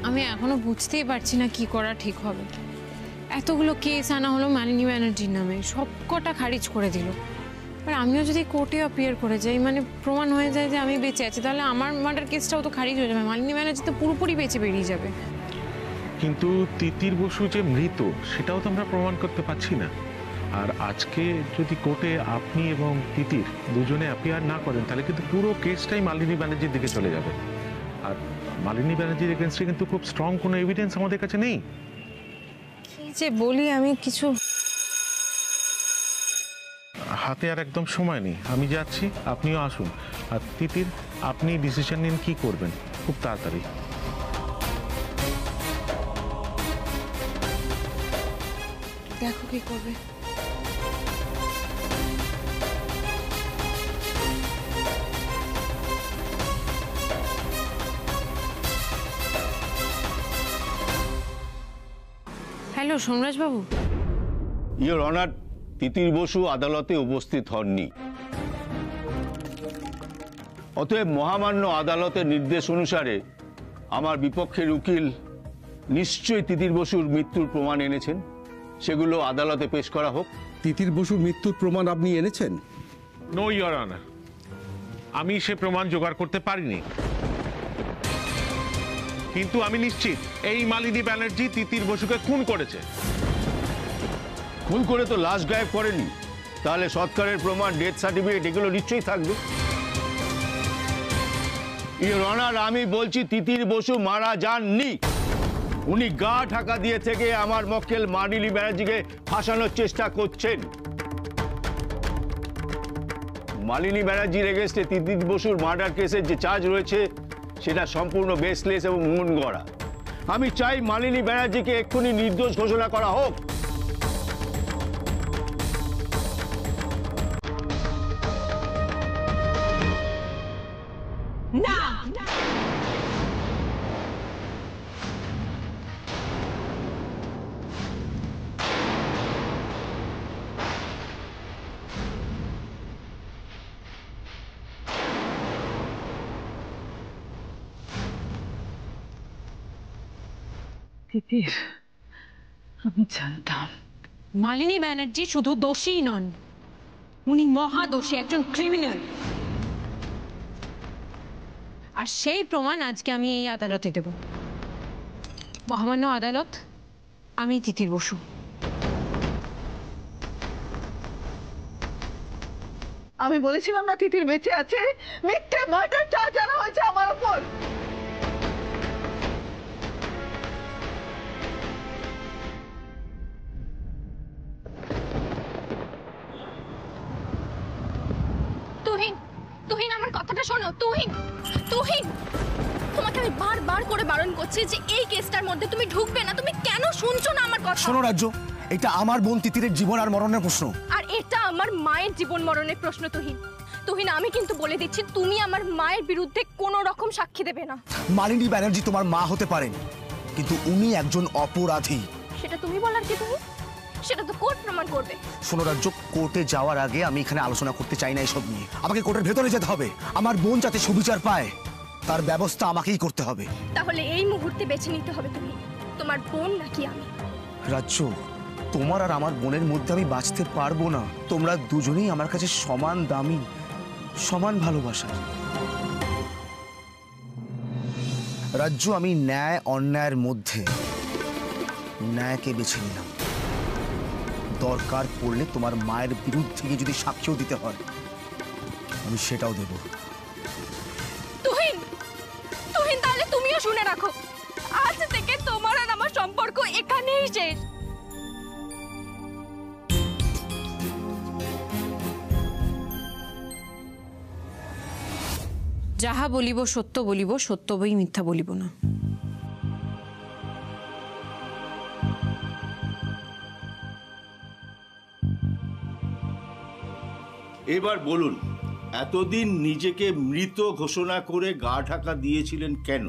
আমি এখনো বুঝতেই পারছি না কি করা ঠিক হবে। এতগুলো কেস আনা হলো মালিনী ব্যানার্জির নামে, সব কটা খারিজ করে দিল। আর আমিও যদি কোর্টে অ্যাপিয়ার করে যাই, মানে প্রমাণ হয়ে যায় যে আমি বেঁচে আছি, তাহলে আমার মার্ডার কেসটাও তো খারিজ হয়ে যাবে, মালিনী ব্যানার্জি তো পুরোপুরি বেঁচে বেরিয়ে যাবে। কিন্তু তিতির বসু যে মৃত সেটাও তো আমরা প্রমাণ করতে পারছি না। আর আজকে যদি কোর্টে আপনি এবং তিতির দুজনে অ্যাপিয়ার না করেন, তাহলে কিন্তু পুরো কেসটাই মালিনী ব্যানার্জির দিকে চলে যাবে। আর মালিনী ব্যানার্জির এগেনস্টে কিন্তু খুব স্ট্রং কোনো এভিডেন্স আমাদের কাছে নেই। কি যে বলি আমি, কিছু হাতে আর একদম সময় নেই। আমি যাচ্ছি, আপনিও আসুন। আর তিতির, আপনি ডিসিশন নিন কি করবেন খুব তাড়াতাড়ি। দেখো কি করবে। Hello Somraj Babu. Your honour, তিতির বসু আদালতে উপস্থিত হননি। অতএব মহামান্য আদালতের নির্দেশ অনুসারে আমার বিপক্ষের উকিল নিশ্চয়ই তিতির বসুর মৃত্যুর প্রমাণ এনেছেন, সেগুলো আদালতে পেশ করা হোক। তিতির বসুর মৃত্যুর প্রমাণ আপনি এনেছেন? নো ইওর অনার, আমি সে প্রমাণ জোগাড় করতে পারিনি, কিন্তু আমি নিশ্চিত এই মালিনী ব্যানার্জি তিতির বসুকে খুন করেছে। খুন করে তো লাশ গায়েব করেনি, তাহলে সৎকারের প্রমাণ, ডেথ সার্টিফিকেট এগুলো নিশ্চয়ই থাকবে। ইওর অনার, আমি বলছি তিতির বসু মারা যাননি। উনি গা ঢাকা দিয়ে থেকে আমার মক্কেল মালিনী ব্যানার্জিকে ফাঁসানোর চেষ্টা করছেন। মালিনী ব্যানার্জির এগেইনস্টে তিতির বসুর মার্ডার কেসের যে চার্জ রয়েছে সেটা সম্পূর্ণ বেসলেস এবং মন গড়া। আমি চাই মালিনী ব্যানার্জিকে এক্ষুনি নির্দোষ ঘোষণা করা হোক। না, তিতির, আমি জানতাম মালিনী ব্যানার্জি শুধু দোষী নন, উনি মহাদোষী, একজন ক্রিমিনাল। আর সেই প্রমাণ আজকে আমি এই আদালতে দেব। মহামান্য আদালত, আমি তিতির বসু। আমি বলেছিলাম না তিতির বেঁচে আছে। মিথ্যে মার্ডার চার্জ আনা হয়েছে আমার উপর। তুহিন, তুহিন আমার কথাটা শোনো। তুহিন, তুহিন, তোমাকে আমি বারবার করে বারণ করছি যে এই কেসটার মধ্যে তুমি ঢুকবে না। তুমি কেন শুনছো না আমার কথা? শোনো রাজ্য, এটা আমার বোন তিতিরের জীবন আর মরণের প্রশ্ন। আর এটা আমার মায়ের জীবন মরণের প্রশ্ন। তুহিন, তুহিন, আমি কিন্তু বলে দিচ্ছি তুমি আমার মায়ের বিরুদ্ধে কোনো রকম সাক্ষী দেবে না। মালিনী ব্যানার্জি তোমার মা হতে পারেন, কিন্তু উনি একজন অপরাধী। সেটা তুমি বলার কি তুহিন? সেটা তো কোর্ট প্রমাণ করবে। শোনো রাজ্য, কোর্টে যাওয়ার আগে আমি এখানে আলোচনা করতে চাই না এসব নিয়ে। আমাকে কোর্টের ভেতরে যেতে হবে। আমার বোন যাতে সুবিচার পায় তার ব্যবস্থা আমাকেই করতে হবে। তাহলে এই মুহূর্তে বেছে নিতে হবে তুমি, তোমার বোন নাকি আমি। রাজ্য, তোমার আর আমার বোনের মধ্যে আমি বাঁচতে পারবো না। তোমরা দুজনেই আমার কাছে সমান দামি, সমান ভালোবাসার। রাজ্য, আমি ন্যায় অন্যায়ের মধ্যে ন্যায়কে বেছে নিলাম। দরকার পড়লে তোমার মায়ের বিরুদ্ধে গিয়ে যদি সাক্ষ্য দিতে হয় আমি সেটাও দেব। তুহিন, তুহিন, তাহলে তুমিও শুনে রাখো, আজ থেকে তোমার আর আমার সম্পর্ক এখানেই শেষ। যাহা বলিব সত্য বলিব, সত্য বই মিথ্যা বলিব না। এবার বলুন, এতদিন নিজেকে মৃত ঘোষণা করে গা ঢাকা দিয়েছিলেন কেন?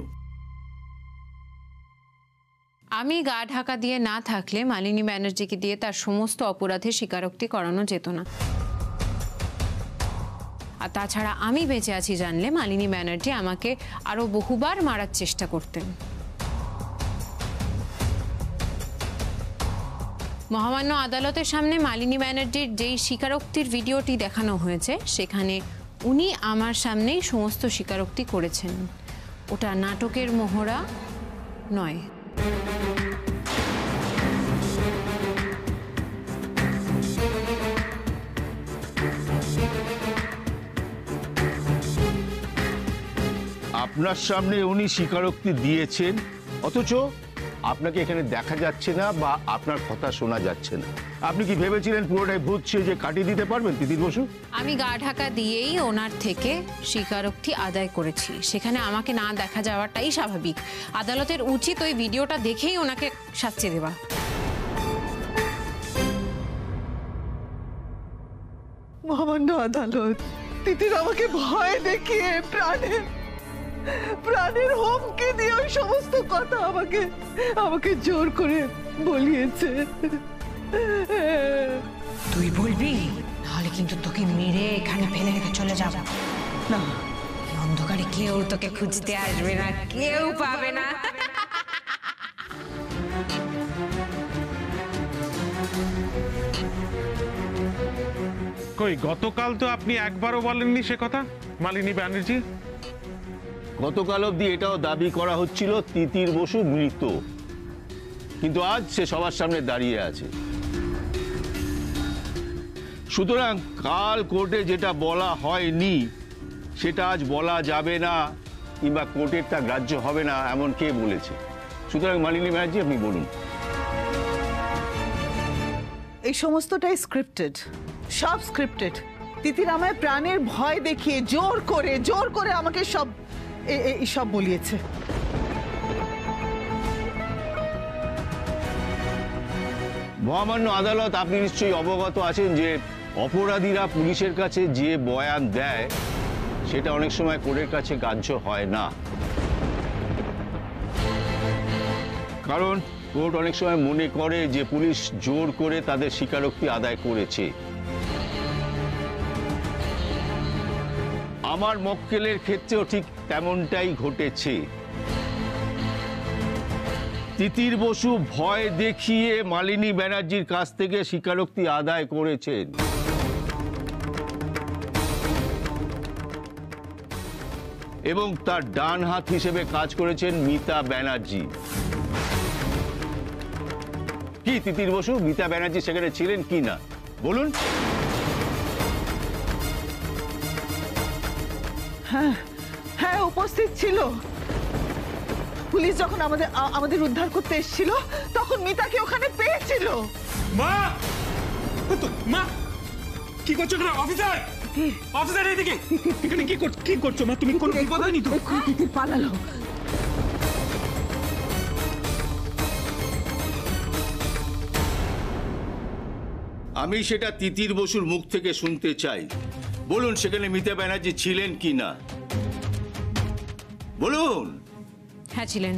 আমি গা ঢাকা দিয়ে না থাকলে মালিনী ব্যানার্জিকে দিয়ে তার সমস্ত অপরাধের স্বীকারোক্তি করানো যেত না। আর তাছাড়া আমি বেঁচে আছি জানলে মালিনী ব্যানার্জি আমাকে আরো বহুবার মারার চেষ্টা করতেন। মহামান্য আদালতের সামনে মালিনী ব্যানার্জির যেই স্বীকারোক্তির ভিডিওটি দেখানো হয়েছে সেখানে উনি আমার সামনেই সমস্ত স্বীকারোক্তি করেছেন। ওটা নাটকের মহড়া নয়। আপনার সামনে উনি স্বীকারোক্তি দিয়েছেন, অথচ আপনাকে এখানে দেখা যাচ্ছে না বা আপনার কথা শোনা যাচ্ছে না। আপনি কি ভেবেছিলেন পুরোটাই ভূত যে কাটিয়ে দিতে পারবেন তিতির বসু? আমি গা ঢাকা দিয়েই ওনার থেকে স্বীকারোক্তি আদায় করেছি। সেখানে আমাকে না দেখা যাওয়াটাই স্বাভাবিক। আদালতের উচিত ওই ভিডিওটা দেখেই ওনাকে শাস্তি দেওয়া। মহামান্য আদালত, তিতির আমাকে ভয় দেখিয়ে প্রাণের হুমকি দিয়ে ওই সমস্ত কথা আমাকে জোর করে বলিয়েছে। তুই বলবি? নাহলে কিন্তু তোকে মেরে এখানে ফেলে রেখে চলে যাব। না, এই অন্ধকারে কেউ তোকে খুঁজতে আসবে না, কেউ পাবে না। কই গতকাল তো আপনি একবারও বলেননি সে কথা মালিনী ব্যানার্জি। গতকাল অবধি এটাও দাবি করা হচ্ছিল তিতির বসু মৃত, কিন্তু আজ সে সবার সামনে দাঁড়িয়ে আছে। সুতরাং কাল কোর্টে যেটা বলা হয়নি সেটা আজ বলা যাবে না, কিংবা কোর্টের তা গ্রাহ্য হবে না এমন কে বলেছে? সুতরাং মালিনী ব্যানার্জি, আপনি বলুন। এই সমস্তটাই স্ক্রিপ্টেড, সব স্ক্রিপ্টেড। তিতির আমায় প্রাণের ভয় দেখিয়ে জোর করে আমাকে সব বলিয়েছে। মহামান্য আদালত, আপনি নিশ্চয়ই অবগত আছেন যে অপরাধীরা পুলিশের কাছে যে বয়ান দেয় সেটা অনেক সময় কোর্টের কাছে গ্রাহ্য হয় না, কারণ কোর্ট অনেক সময় মনে করে যে পুলিশ জোর করে তাদের স্বীকারোক্তি আদায় করেছে। আমার মক্কেলের ক্ষেত্রেও ঠিক তেমনটাই ঘটেছে। তিতির বসু ভয় দেখিয়ে মালিনী ব্যানার্জির কাছ থেকে স্বীকারোক্তি আদায় করেছেন। এবং তার ডান হাত হিসেবে কাজ করেছেন মিতা ব্যানার্জি। কি তিতির বসু, মিতা ব্যানার্জি সেখানে ছিলেন কি না বলুন? হ্যাঁ, উপস্থিত ছিল। পুলিশ যখন আমাদের উদ্ধার করতে এসেছিল তখন মিতাকে ওখানে পেয়েছিল। মা, মা কি করছো এখানে? অফিসার, অফিসার এদিকে। এখানে কি করছো মা? তুমি কোনো বিপদ হয়নি তো? তিতির পালালো। আমি সেটা তিতির বসুর মুখ থেকে শুনতে চাই। বলুন সেখানে মিতা ব্যানার্জি ছিলেন কি না বলুন। হ্যাঁ, ছিলেন।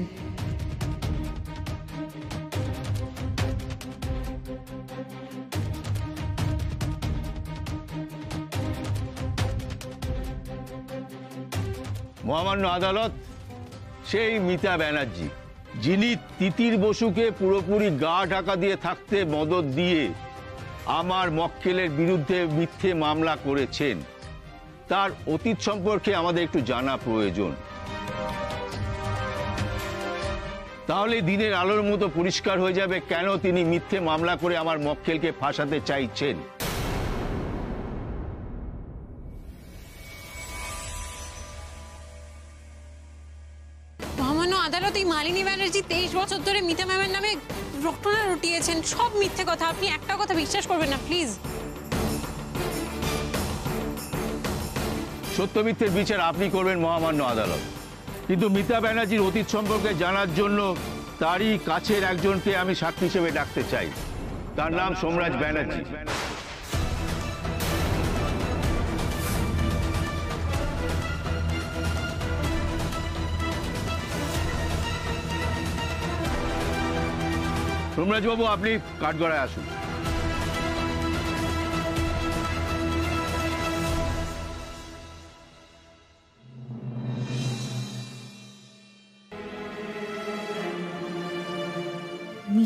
মহামান্য আদালত, সেই মিতা ব্যানার্জি যিনি তিতির বসুকে পুরোপুরি গা ঢাকা দিয়ে থাকতে মদদ দিয়ে আমার মক্কেলের বিরুদ্ধে মিথ্যে মামলা করেছেন, তার অতীত সম্পর্কে আমাদের একটু জানা প্রয়োজন। তাহলে দিনের আলোর মতো পরিষ্কার হয়ে যাবে কেন তিনি মিথ্যে মামলা করে আমার মক্কেলকে ফাঁসাতে চাইছেন। মহামান্য আদালত, এই মালিনী ব্যানার্জি 23 বছর ধরে মিতা ম্যামের নামে রটনা রটিয়েছেন। সব মিথ্যে কথা। আপনি একটা কথা বিশ্বাস করবেন না, প্লিজ। সত্য মিথ্যের বিচার আপনি করবেন মহামান্য আদালত, কিন্তু মিতা ব্যানার্জির অতীত সম্পর্কে জানার জন্য তারই কাছের একজনকে আমি সাক্ষী হিসেবে ডাকতে চাই। তার নাম সোমরাজ ব্যানার্জি। সোমরাজবাবু, আপনি কাঠগড়ায় আসুন।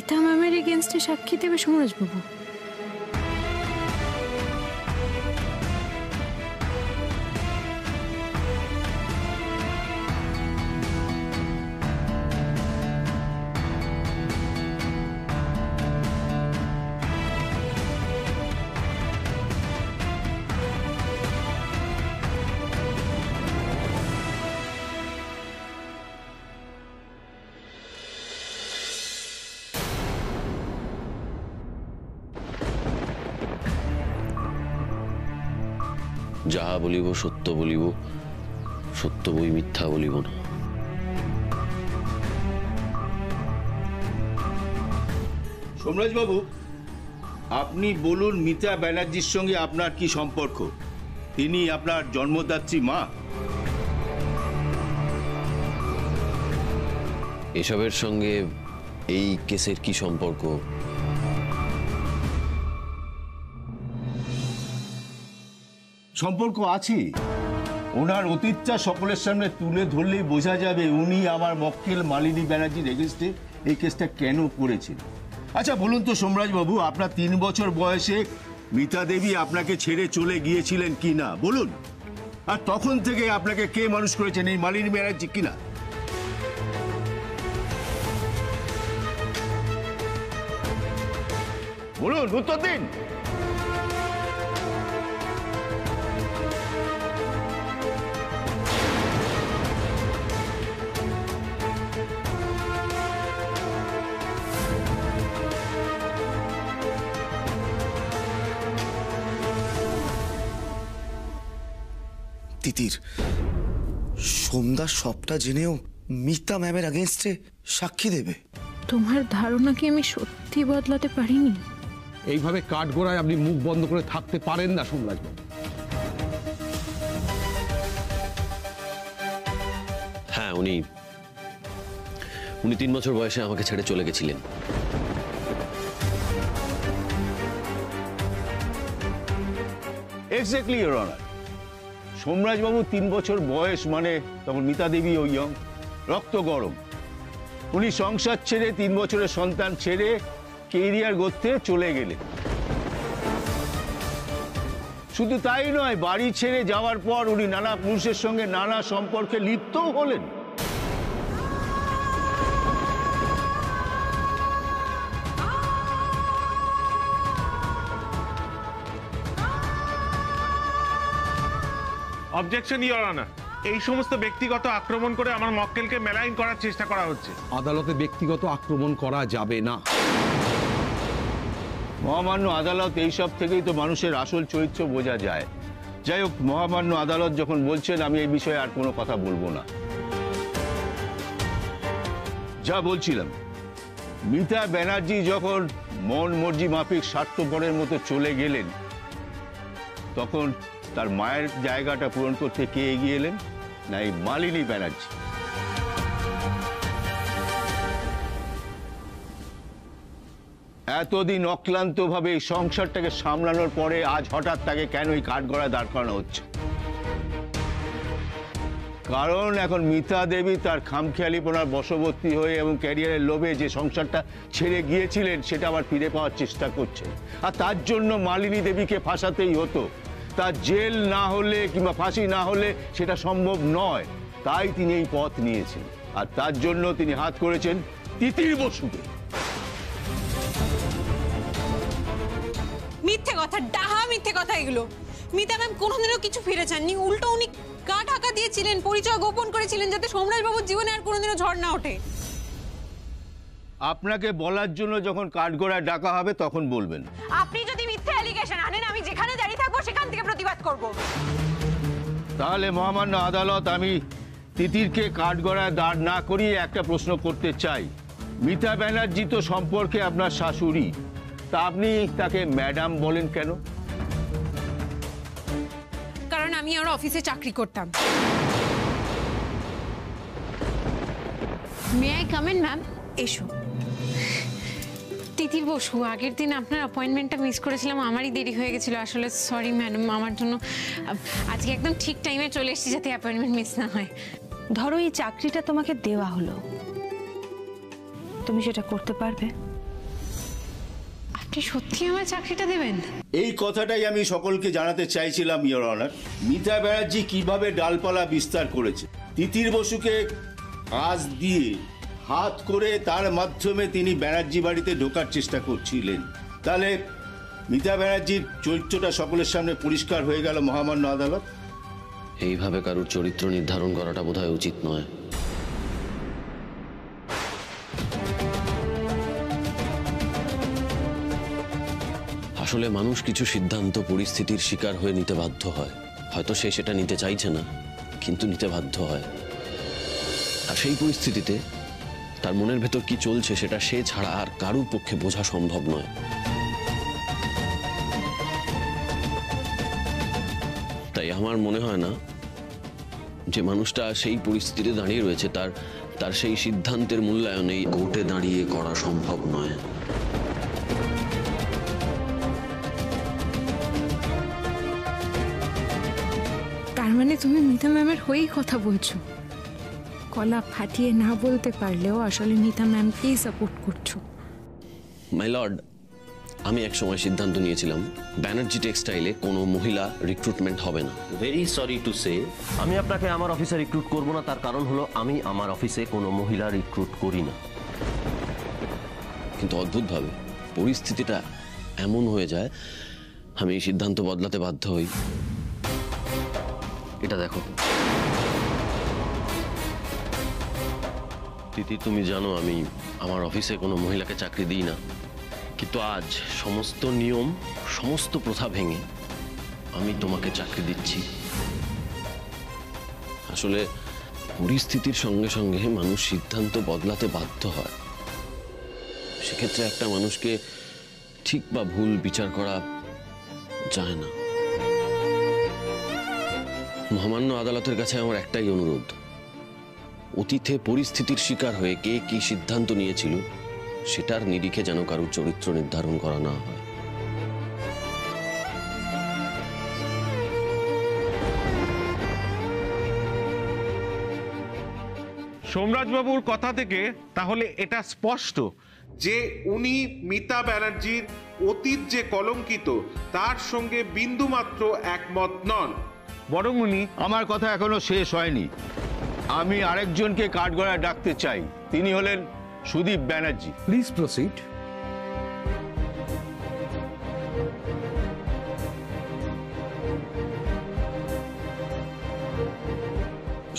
মিতা ম্যামের এগেনস্টে সাক্ষী দেবে সমরাজবাবু? যাহা বলিব সত্য বলিব, সত্য বই মিথ্যা বলিব না। সোমরাজ বাবু, আপনি বলুন মিতা ব্যানার্জির সঙ্গে আপনার কি সম্পর্ক? তিনি আপনার জন্মদাত্রী মা? এসবের সঙ্গে এই কেসের কি সম্পর্ক? সম্পর্ক আছে। ওনার অতীতটা সকলের সামনে তুলে ধরলেই বোঝা যাবে উনি আমার মক্কেল মালিনী ব্যানার্জির এগেনস্টে এই কেসটা কেন করেছেন। আচ্ছা বলুন তো সোমরাজ বাবু, আপনার 3 বছর বয়সে মিতা দেবী আপনাকে ছেড়ে চলে গিয়েছিলেন কি না বলুন? আর তখন থেকে আপনাকে কে মানুষ করেছেন, এই মালিনী ব্যানার্জি কিনা? বলুন, উত্তর দিন। তিতির, সন্ধ্যা সবটা জেনেও মিতা ম্যামের আগেনস্টে সাক্ষী দেবে? তোমার ধারণা কি আমি সত্যি বদলাতে পারিনি? এইভাবে কাঠগোড়ায় আপনি মুখ বন্ধ করে থাকতে পারেন না সোমরাজবাবু। হ্যাঁ, উনি 3 বছর বয়সে আমাকে ছেড়ে চলে গেছিলেন। Exactly your honour. সোমরাজবাবু 3 বছর বয়স মানে তখন মিতা দেবী ও ইয়ং, রক্ত গরম। উনি সংসার ছেড়ে 3 বছরের সন্তান ছেড়ে কেরিয়ার গড়তে চলে গেলেন। শুধু তাই নয়, বাড়ি ছেড়ে যাওয়ার পর উনি নানা পুরুষের সঙ্গে নানা সম্পর্কে লিপ্তও হলেন। অবজেকশন ইওর অনার, এই সমস্ত ব্যক্তিগত আক্রমণ করে আমার মক্কেলকে মেলাইন করার চেষ্টা করা হচ্ছে। আদালতে ব্যক্তিগত আক্রমণ করা যাবে না। মহামান্য আদালত এইসব থেকেই তো মানুষের আসল চরিত্র বোঝা যায়। যাই হোক, মহামান্য আদালত যখন বলছেন, আমি এই বিষয়ে আর কোনো কথা বলবো না। যা বলছিলাম, মিতা ব্যানার্জি যখন মন মর্জি মাফিক স্বার্থপরের মতো চলে গেলেন, তখন তার মায়ের জায়গাটা পূরণ করতে কে এগিয়ে এলেন? না এই মালিনী ব্যানার্জি। এতদিন অক্লান্তভাবে এই সংসারটাকে সামলানোর পরে আজ হঠাৎ তাকে কেন এই কাঠগড়ায় দাঁড় করানো হচ্ছে? কারণ এখন মিতা দেবী তার খামখেয়ালিপনার বশবর্তী হয়ে এবং ক্যারিয়ারের লোভে যে সংসারটা ছেড়ে গিয়েছিলেন সেটা আবার ফিরে পাওয়ার চেষ্টা করছেন। আর তার জন্য মালিনী দেবীকে ফাঁসাতেই হতো। তার জেল না হলে কিংবা ফাঁসি না হলে সেটা সম্ভব নয়। তাই তিনি এই পথ নিয়েছেন। আর তার জন্য তিনি হাত করেছেন তিতির বসুকে। মিথ্যে কথা, ডাহা মিথ্যে কথা এগুলো। মিতা ম্যাম কোনোদিনও কিছু ফিরে চাননি, উল্টো উনি গা ঢাকা দিয়েছিলেন, পরিচয় গোপন করেছিলেন যাতে সোমরাজবাবুর জীবনে আর কোনোদিনও ঝড় না ওঠে। আপনাকে বলার জন্য যখন কাঠগড়ায় ডাকা হবে তখন বলবেন। আপনি যদি মিথ্যে অ্যালিগেশন আনেন, আমি যেখানে দাঁড়িয়ে থাকবো সেখান থেকে প্রতিবাদ করব। তাহলে মহামান্য আদালত, আমি তিতিরকে কাঠগড়ায় দাঁড় না করিয়ে একটা প্রশ্ন করতে চাই। মিতা ব্যানার্জি তো সম্পর্কে আপনার শাশুড়ি, তা আপনি তাকে ম্যাডাম বলেন কেন? কারণ আমি ওর অফিসে চাকরি করতাম। May I come in ma'am? এসো। তিতির বসু, আগের দিন আপনার অ্যাপয়েন্টমেন্টটা মিস করেছিলাম, আমারই দেরি হয়ে গেছিল আসলে। সরি ম্যাডাম, আমার জন্য আজকে একদম ঠিক টাইমে চলে এসেছি যাতে অ্যাপয়েন্টমেন্ট মিস না হয়। ধরো এই চাকরিটা তোমাকে দেওয়া হলো, তুমি সেটা করতে পারবে? আপনি সত্যি আমার চাকরিটা দেবেন? এই কথাটাই আমি সকলকে জানাতে চাইছিলাম ইওর অনার। মিতা ব্যানার্জি কিভাবে ডালপালা বিস্তার করেছে, তিতির বসুকে আজ দিয়ে হাত করে তার মাধ্যমে তিনি ব্যানার্জি বাড়িতে ঢোকার চেষ্টা করছিলেন। তাহলে মিতা ব্যানার্জির চরিত্রটা সকলের সামনে পরিষ্কার হয়ে গেল মহামান্য আদালত। এইভাবে কারুর চরিত্র নির্ধারণ করাটা বোধহয় উচিত নয়। আসলে মানুষ কিছু সিদ্ধান্ত পরিস্থিতির শিকার হয়ে নিতে বাধ্য হয়। হয়তো সে সেটা নিতে চাইছে না, কিন্তু নিতে বাধ্য হয়। আর সেই পরিস্থিতিতে তার মনের ভেতর কি চলছে সেটা সে ছাড়া আর কারুর পক্ষে বোঝা সম্ভব নয়। তাই আমার মনে হয় না যে মানুষটা সেই পরিস্থিতিতে দাঁড়িয়ে রয়েছে তার সেই সিদ্ধান্তের মূল্যায়ন এই কোর্টে দাঁড়িয়ে করা সম্ভব নয়। তার মানে তুমি মিতা ম্যামের হয়েই কথা বলছো? গলা ফাটিয়ে না বলতে পারলেও আসলে মিতা ম্যামকেই সাপোর্ট করছো। মাই লর্ড, আমি এক সময় সিদ্ধান্ত নিয়েছিলাম ব্যানার্জি টেক্সটাইলে কোনো মহিলা রিক্রুটমেন্ট হবে না। ভেরি সরি টু সে, আমি আপনাকে আমার অফিসে রিক্রুট করব না। তার কারণ হলো আমি আমার অফিসে কোনো মহিলা রিক্রুট করি না। কিন্তু অদ্ভুতভাবে পরিস্থিতিটা এমন হয়ে যায় আমি এই সিদ্ধান্ত বদলাতে বাধ্য হই। এটা দেখো তিতি, তুমি জানো আমি আমার অফিসে কোনো মহিলাকে চাকরি দিই না, কিন্তু আজ সমস্ত নিয়ম সমস্ত প্রথা ভেঙে আমি তোমাকে চাকরি দিচ্ছি। আসলে পরিস্থিতির সঙ্গে সঙ্গে মানুষ সিদ্ধান্ত বদলাতে বাধ্য হয়। সেক্ষেত্রে একটা মানুষকে ঠিক বা ভুল বিচার করা যায় না। মহামান্য আদালতের কাছে আমার একটাই অনুরোধ, অতীতে পরিস্থিতির শিকার হয়ে কে কি সিদ্ধান্ত নিয়েছিল সেটার নিরিখে যেন কারোর চরিত্র নির্ধারণ করা না হয়। সোমরাজবাবুর কথা থেকে তাহলে এটা স্পষ্ট যে উনি মিতা ব্যানার্জির অতীত যে কলঙ্কিত তার সঙ্গে বিন্দুমাত্র একমত নন, বরং উনি... আমার কথা এখনো শেষ হয়নি। আমি আরেকজনকে কাঠগড়ায় ডাকতে চাই, তিনি হলেন সুদীপ ব্যানার্জি। Please proceed.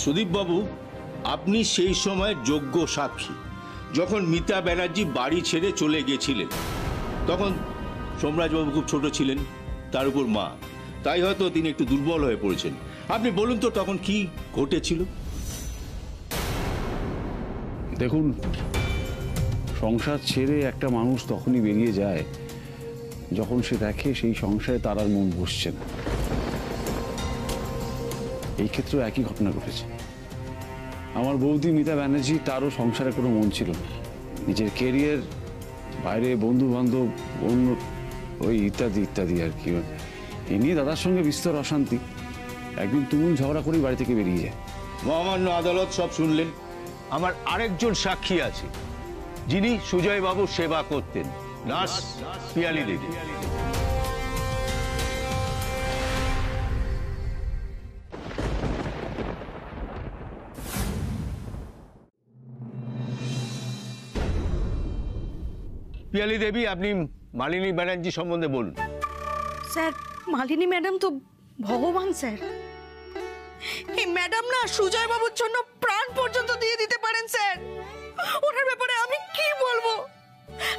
সুদীপ বাবু, আপনি সেই সময় যোগ্য সাক্ষী। যখন মিতা ব্যানার্জি বাড়ি ছেড়ে চলে গেছিলেন তখন সোমরাজবাবু খুব ছোট ছিলেন, তার উপর মা, তাই হয়তো তিনি একটু দুর্বল হয়ে পড়েছেন। আপনি বলুন তো তখন কি ঘটেছিল? দেখুন, সংসার ছেড়ে একটা মানুষ তখনই বেরিয়ে যায় যখন সে দেখে সেই সংসারে তার আর মন বসছে না। এই ক্ষেত্রেও একই ঘটনা ঘটেছে। আমার বৌদি মিতা ব্যানার্জি, তারও সংসারে কোনো মন ছিল না। নিজের কেরিয়ার, বাইরে বন্ধু বান্ধব, অন্য ওই ইত্যাদি ইত্যাদি আর কি, এ নিয়ে দাদার সঙ্গে বিস্তর অশান্তি। একদিন তুমুল ঝগড়া করেই বাড়ি থেকে বেরিয়ে যায়। মহামান্য আদালত সব শুনলেন। আমার আরেকজন সাক্ষী আছে যিনি সুজয় বাবুর সেবা করতেন, নার্স পিয়ালি দেবী। পিয়ালি দেবী, আপনি মালিনী ব্যানার্জি সম্বন্ধে বলুন। স্যার, মালিনী ম্যাডাম তো ভগবান স্যার। এই ম্যাডাম না সুজয় বাবুর জন্য প্রাণ পর্যন্ত দিয়ে দিতে পারেন স্যার। ওনার ব্যাপারে আমি কি বলবো?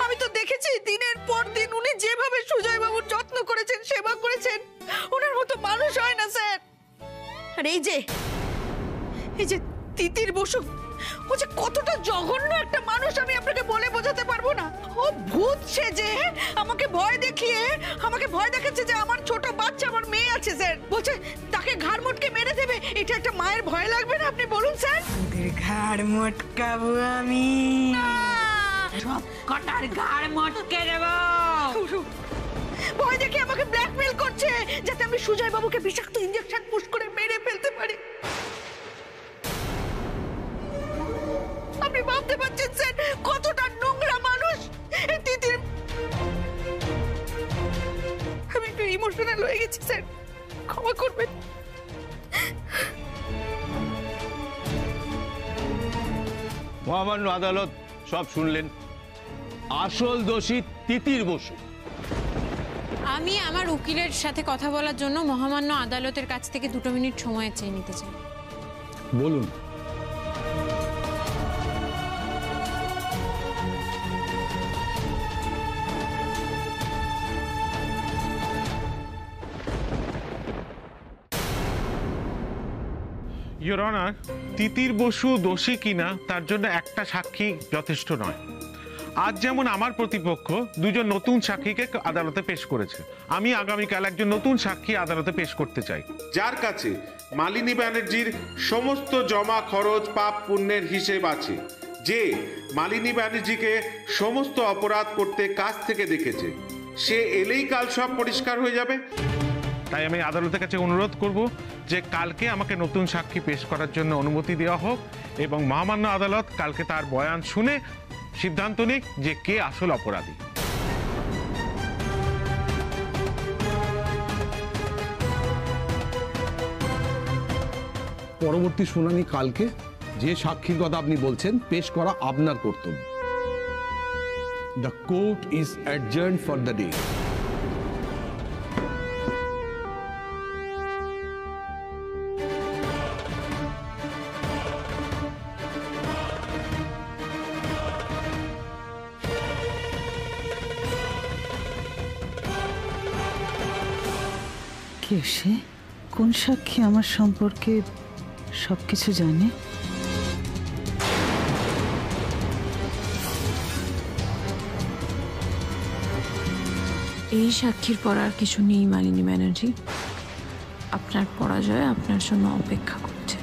আমি তো দেখেছি দিনের পর দিন উনি যেভাবে সুজয় বাবুর যত্ন করেছেন, সেবা করেছেন, ওনার মতো মানুষ হয় না স্যার। আর এই যে তিতির বসু, ও যে কতটা জঘন্য একটা মানুষ আমি আপনাকে বলে বোঝাতে পারবো না। ও ভূত সেজে আমাকে ভয় দেখিয়ে আমাকে ভয় দেখাচ্ছে যে আমার ছোট বাচ্চা, আমার মেয়ে আছে স্যার, বলছে তাকে ঘাড় মোটকে মেরে দেবে। এটা একটা মায়ের ভয় লাগবে না? আপনি বলুন স্যার। ওদের ঘাড় মটকাবো আমি, সব কটার ঘাড় মটকে দেবো। ভয় দেখে আমাকে ব্ল্যাকমেল করছে যাতে আমি সুজয় বাবুকে বিষাক্ত ইনজেকশন পুশ করে মেরে ফেলতে পারি। আপনি ভাবতে পারছেন স্যার কতটা নোংরা মানুষ এই তিতির? ইমোশনাল হয়ে গেছি স্যার, ক্ষমা করবেন। মহামান্য আদালত সব শুনলেন। আসল দোষী তিতির বসু। আমি আমার উকিলের সাথে কথা বলার জন্য মহামান্য আদালতের কাছ থেকে 2 মিনিট সময় চেয়ে নিতে চাই। বলুন। ইওর অনার, তিতির বসু দোষী কিনা তার জন্য একটা সাক্ষী যথেষ্ট নয়। আজ যেমন আমার প্রতিপক্ষ 2জন নতুন সাক্ষীকে আদালতে পেশ করেছে, আমি আগামীকাল একজন নতুন সাক্ষী আদালতে পেশ করতে চাই, যার কাছে মালিনী ব্যানার্জির সমস্ত জমা খরচ পাপ পুণ্যের হিসেব আছে, যে মালিনী ব্যানার্জিকে সমস্ত অপরাধ করতে কাছ থেকে দেখেছে। সে এলেই কাল সব পরিষ্কার হয়ে যাবে। তাই আমি আদালতের কাছে অনুরোধ করব যে কালকে আমাকে নতুন সাক্ষী পেশ করার জন্য অনুমতি দেওয়া হোক এবং মহামান্য আদালত কালকে তার বয়ান শুনে সিদ্ধান্ত নিক যে কে আসল অপরাধী। পরবর্তী শুনানি কালকে। যে সাক্ষীর কথা আপনি বলছেন পেশ করা আপনার কর্তব্য। The court is adjourned for the day. কে সে? কোন সাক্ষী আমার সম্পর্কে সবকিছু জানে? এই সাক্ষীর পড়ার কিছু নেই মালিনী ব্যানার্জি, আপনার পরাজয় আপনার জন্য অপেক্ষা করছে।